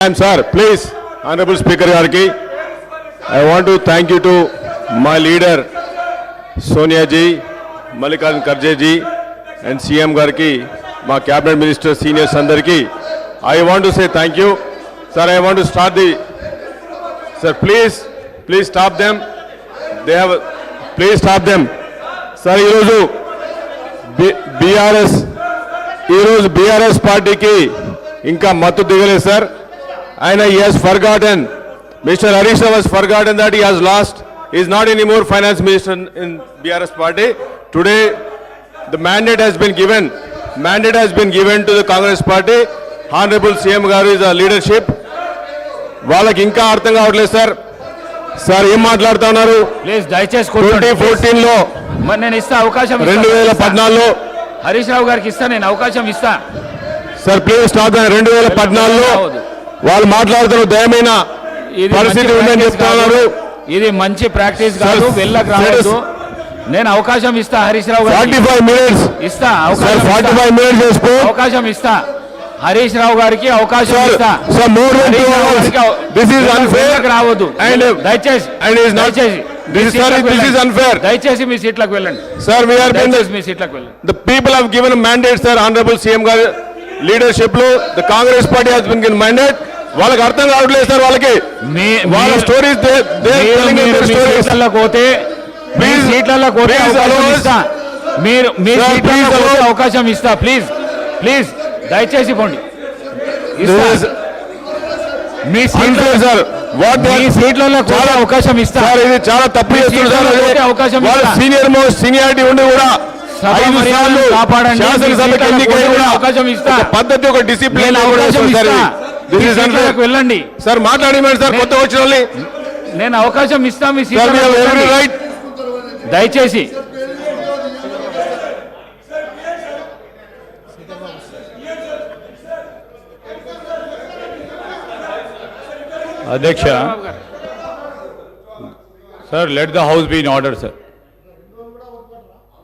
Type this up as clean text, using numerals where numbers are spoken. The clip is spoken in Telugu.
And sir, please, Honorable Speaker Garki, I want to thank you to my leader Sonia ji, Mallikarjun Kharge ji, and CM Garki, my cabinet minister, senior Sandarki. I want to say thank you, sir. I want to start the, sir. Please stop them. They have, please stop them, sir. BRS party ki inka matu digale sir. And he has forgotten, Mr. Harish Rao has forgotten that he has lost. He is not anymore finance minister in BRS party. Today, the mandate has been given. Mandate has been given to the Congress party. Honorable CM Garu is a leadership. వాళ్ళకి ఇంకా అర్థం కావట్లేదు సార్. సార్ ఏం మాట్లాడుతున్నారు? ప్లీజ్ దయచేసి 2014 లో మరి నేను ఇస్తా అవకాశం 2014 లో హరీష్ రావు గారికి ఇస్తా నేను అవకాశం ఇస్తా. Sir please stop. 2014 లో వాళ్ళు మాట్లాడుతున్న దయమైన పరిస్థితి ఉందని చెప్తున్నారు. ఇది మంచి ప్రాక్టీస్ కాదు, వెళ్ళకు రావద్దు. నేను అవకాశం ఇస్తా హరీష్ రావు గారికి. 45 minutes ఇస్తా అవకాశం. 45 minutes చేసుకో. అవకాశం ఇస్తా హరీష్ రావు గారికి అవకాశం ఇస్తా. Sir more than 2 hours. This is unfair. రావద్దు దయచేసి. This is unfair. దయచేసి మీ సీట్లకు వెళ్ళండి. Sir, we are మీ సీట్లకు వెళ్ళండి. The people have given a mandate, sir. Honorable CM గారి లీడర్షిప్ లో the Congress party has been given mandate. వాళ్ళకి అర్థం కావట్లేదు సార్. వాళ్ళకి వాళ్ళ స్టోరీస్ పోతే మీరు అవకాశం ఇస్తా. ప్లీజ్ దయచేసి పోండి. మీ సీట్లలో చాలా అవకాశం ఇస్తా. ఇది చాలా తప్పు చేస్తున్నారు. అవకాశం సీనియారిటీ ఉండి కూడా అవకాశం ఇస్తా. పద్ధతి ఒక డిసిప్లిన్ వెళ్ళండి సార్. మాట్లాడేమండి సార్. కొత్త వచ్చిన వాళ్ళని నేను అవకాశం ఇస్తా. మీ రైట్ దయచేసి. అధ్యక్ష, sir, let the house be in order, sir.